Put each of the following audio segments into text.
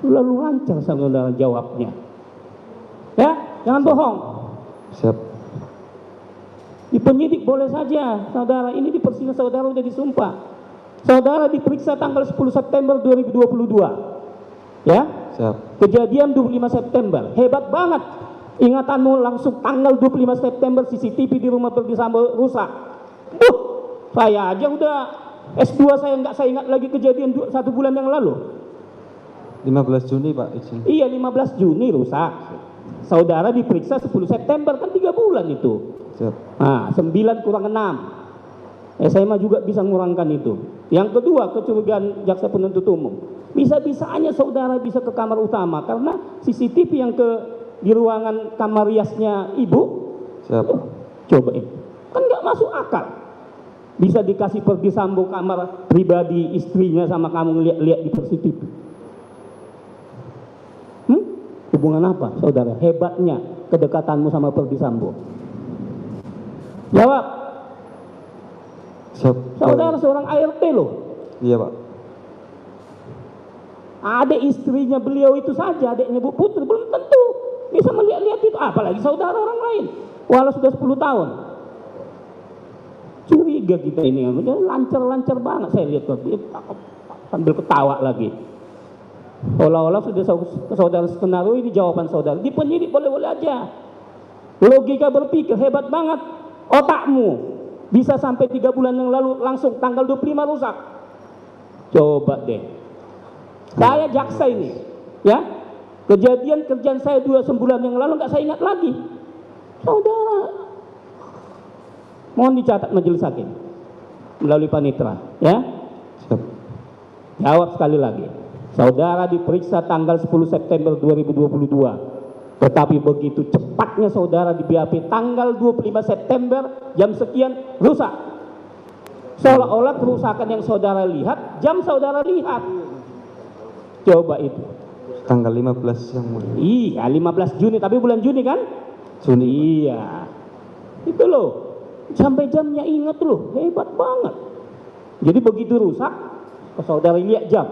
Lalu lancar saudara jawabnya. Ya, jangan bohong. Siap. Di penyidik boleh saja, saudara. Ini di persidangan saudara sudah disumpah. Saudara diperiksa tanggal 10 September 2022. Ya. Siap. Kejadian 25 September. Hebat banget. Ingatanmu langsung tanggal 25 September CCTV di rumah Verdi Sambo rusak. Saya aja udah S2 saya ingat lagi kejadian 1 bulan yang lalu. 15 Juni Pak izin. Iya 15 Juni rusak. Saudara diperiksa 10 September kan 3 bulan itu. Siap. Nah 9 kurang 6. SMA juga bisa ngurangkan itu. Yang kedua kecurigaan jaksa penuntut umum. Bisa-bisanya saudara bisa ke kamar utama karena CCTV yang di ruangan kamar riasnya ibu. Siap. Cobain. Kan nggak masuk akal. Bisa dikasih Verdi Sambo kamar pribadi istrinya sama kamu lihat di CCTV. Hubungan apa saudara? Hebatnya kedekatanmu sama Verdi Sambo. Jawab. Siap. Saudara seorang ART loh. Iya Pak. Adik istrinya beliau itu saja, adiknya Bu Putri belum tentu bisa melihat-lihat itu, apalagi saudara orang lain walau sudah 10 tahun. Curiga kita ini, lancar-lancar banget saya lihat sambil ketawa lagi. Olah-olah sudah saudara skenario ini jawaban saudara. Di penyidik boleh-boleh aja. Logika berpikir hebat banget. Otakmu bisa sampai 3 bulan yang lalu langsung tanggal 25 rusak. Coba deh. Saya jaksa ini, ya. Kejadian kerjaan saya 2 bulan yang lalu nggak saya ingat lagi. Saudara, mohon dicatat majelis hakim melalui panitera, ya. Siap. Jawab sekali lagi. Saudara diperiksa tanggal 10 September 2022. Tetapi begitu cepatnya saudara di BAP tanggal 25 September jam sekian rusak. Seolah-olah kerusakan yang saudara lihat, jam saudara lihat. Coba itu. Tanggal 15 yang mulia. Iya, 15 Juni, tapi bulan Juni kan? Juni. Iya. Itu loh. Sampai jamnya ingat loh, hebat banget. Jadi begitu rusak, saudara lihat jam.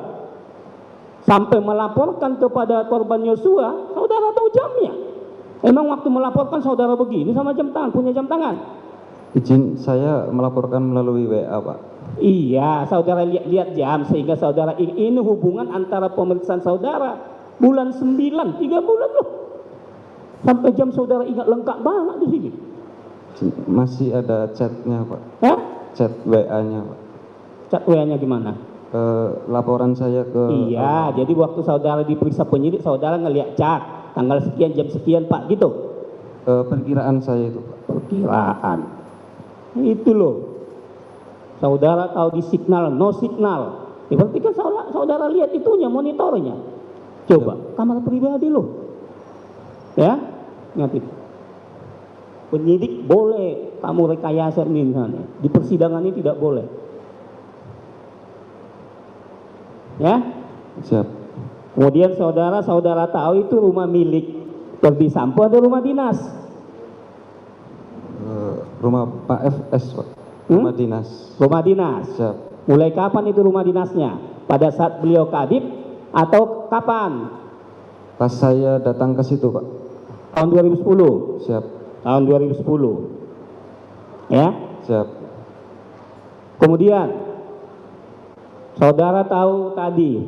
Sampai melaporkan kepada korban Yosua, saudara tahu jamnya. Emang waktu melaporkan saudara begini sama jam tangan, punya jam tangan? Izin saya melaporkan melalui WA Pak. Iya, saudara lihat jam sehingga saudara ini hubungan antara pemeriksaan saudara bulan 9, 3 bulan loh. Sampai jam saudara ingat lengkap banget di sini. Masih ada chatnya Pak. Hah? Chat WA-nya Pak. Chat WA-nya gimana? Laporan saya ke. Iya, jadi waktu saudara diperiksa penyidik saudara ngelihat chat tanggal sekian jam sekian Pak gitu. Perkiraan saya itu Pak. Perkiraan. Itu loh. Saudara tahu di signal, no signal. Ya, berarti kan saudara lihat itunya, monitornya. Coba, kamar pribadi loh. Ya, ingat itu. Penyidik boleh kamu rekayasa misalnya. Di persidangan ini tidak boleh. Ya. Siap. Kemudian saudara tahu itu rumah milik Verdi Sambo atau rumah dinas? Rumah Pak FS Pak. Rumah dinas. Rumah dinas. Siap. Mulai kapan itu rumah dinasnya? Pada saat beliau kadip atau kapan? Pas saya datang ke situ Pak. Tahun 2010. Siap. Tahun 2010. Ya. Siap. Kemudian saudara tahu tadi.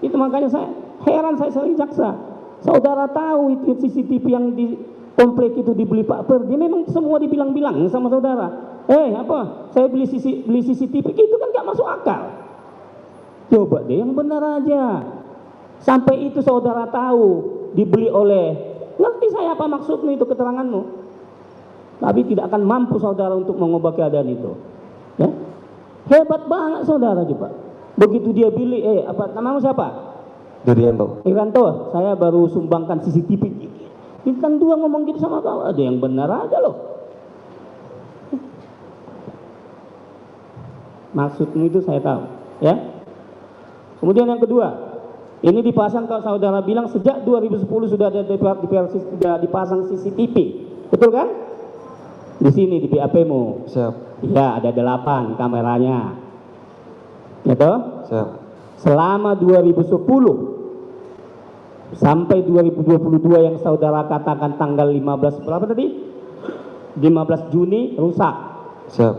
Itu makanya saya heran saya sering jaksa. Saudara tahu itu CCTV yang di komplek itu dibeli Pak Verdi, memang semua dibilang-bilang sama saudara. Apa? Saya beli CCTV itu kan gak masuk akal. Coba deh yang benar aja. Sampai itu saudara tahu dibeli oleh, ngerti saya apa maksudmu itu keteranganmu. Tapi tidak akan mampu saudara untuk mengubah keadaan itu. Ya? Hebat banget saudara juga. Begitu dia beli, apa namamu siapa? Durianto. Iranto, saya baru sumbangkan CCTV. Bintang 2 ngomong gitu sama kau, ada yang benar aja loh. Maksudmu itu saya tahu, ya. Kemudian yang kedua, ini dipasang kalau saudara bilang sejak 2010 sudah ada dipasang CCTV, betul kan? Di sini di BAP-mu. Siap. Ya, ada 8 kameranya. Gitu? Siap. Selama 2010 sampai 2022 yang saudara katakan tanggal 15 berapa tadi? 15 Juni rusak. Siap.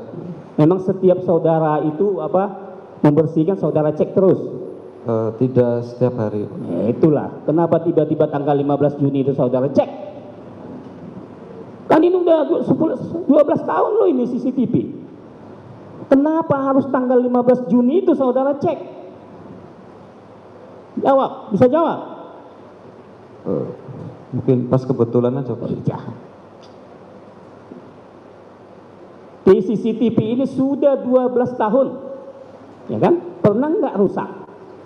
Memang setiap saudara itu membersihkan, saudara cek terus. Tidak setiap hari. Itulah kenapa tiba-tiba tanggal 15 Juni itu saudara cek. Kan ini udah 12 tahun loh ini CCTV. Kenapa harus tanggal 15 Juni itu saudara cek? Jawab, bisa jawab? Mungkin pas kebetulan aja Pak. Iya. Di CCTV ini sudah 12 tahun, ya kan? Pernah nggak rusak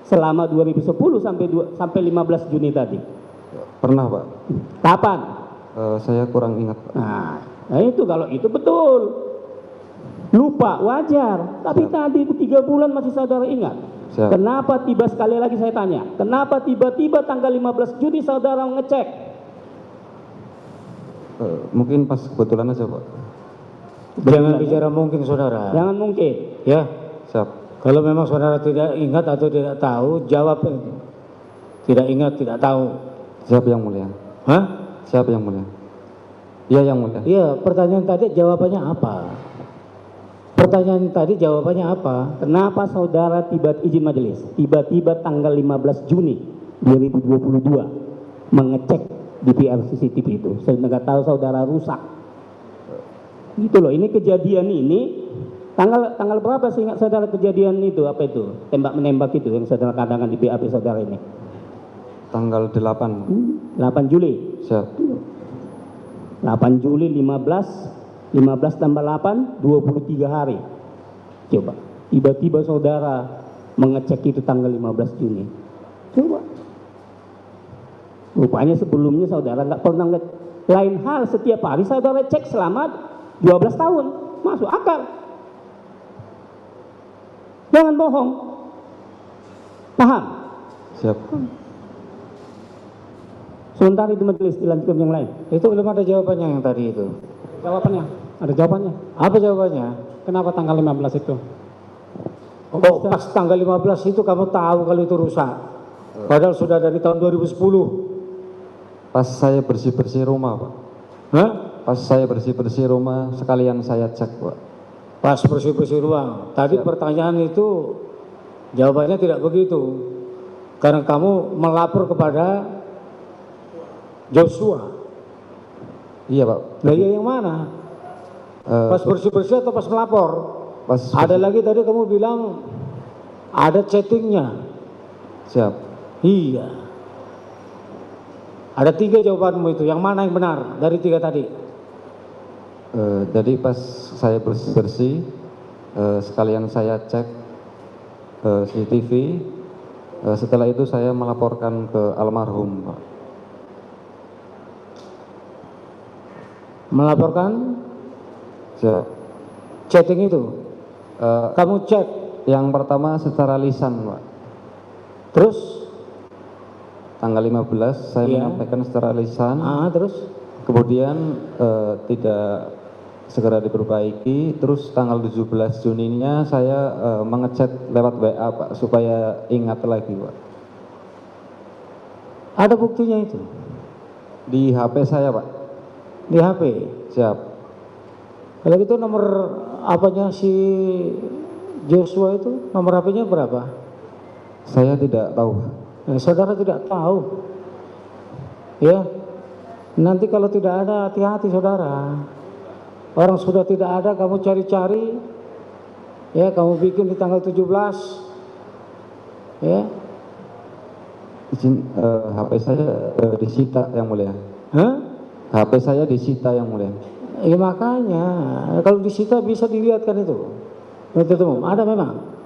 selama 2010 sampai 15 Juni tadi? Pernah Pak. Kapan? Saya kurang ingat Pak. Nah itu kalau itu betul. Lupa wajar, tapi tadi itu 3 bulan masih saudara ingat. Siap. Kenapa sekali lagi saya tanya, kenapa tiba-tiba tanggal 15 Juni saudara ngecek? Mungkin pas kebetulan aja Pak. Jangan bicara mungkin saudara. Jangan mungkin. Ya, Siap. kalau memang saudara tidak ingat atau tidak tahu, jawab tidak ingat, tidak tahu. Siap yang mulia. Hah? Siap yang mulia. Iya yang mulia. Iya, pertanyaan tadi jawabannya apa? Pertanyaan tadi jawabannya apa? Kenapa saudara izin majelis, tiba-tiba tanggal 15 Juni 2022 mengecek DVR CCTV itu? Saya nggak tahu saudara rusak. Gitu loh, ini kejadian ini tanggal berapa sih ingat saudara kejadian itu, apa itu? Tembak menembak itu yang saudara katakan di BAP saudara ini. Tanggal 8. 8 Juli. Siap. 8 Juli 15 tambah 8 23 hari. Coba, tiba-tiba saudara mengecek itu tanggal 15 Juni. Coba. Rupanya sebelumnya saudara nggak pernah lain hal, setiap hari saudara cek selama 12 tahun. Masuk akal. Jangan bohong. Paham? Siap. Sebentar itu majelis, dilanjutkan yang lain. Itu belum ada jawabannya yang tadi itu. Jawabannya, ada jawabannya. Apa jawabannya? Kenapa tanggal 15 itu? Oh, pas tanggal 15 itu kamu tahu kalau itu rusak. Padahal sudah dari tahun 2010. Pas saya bersih-bersih rumah Pak. Hah? Pas saya bersih-bersih rumah sekalian saya cek Pak. Pas bersih-bersih ruang. Tadi pertanyaan itu jawabannya tidak begitu. Karena kamu melapor kepada Joshua. Iya Pak. Nah, iya yang mana? Pas bersih-bersih atau pas melapor? Pas Ada lagi tadi kamu bilang ada chattingnya. Siap. Iya. Ada 3 jawabanmu itu. Yang mana yang benar dari 3 tadi? Jadi pas saya bersih-bersih sekalian saya cek CCTV. Setelah itu saya melaporkan ke almarhum Pak. Melaporkan Siap. chatting itu. Kamu cek. Yang pertama secara lisan Pak. Terus? Tanggal 15 saya Iya. menyampaikan secara lisan. Terus? Kemudian tidak segera diperbaiki. Terus tanggal 17 Juninya saya mengechat lewat WA Pak supaya ingat lagi Pak. Ada buktinya itu? Di HP saya Pak. Di HP? Siap. Kalau gitu nomor apanya si Joshua itu? Nomor HP-nya berapa? Saya tidak tahu. Saudara tidak tahu. Ya. Nanti kalau tidak ada, hati-hati saudara. Orang sudah tidak ada, kamu cari-cari. Ya, kamu bikin di tanggal 17. Ya. Izin HP saya disita yang mulia. Hah? HP saya disita yang mulia. Ya makanya, kalau disita bisa dilihat kan itu. Penuntut umum, ada memang.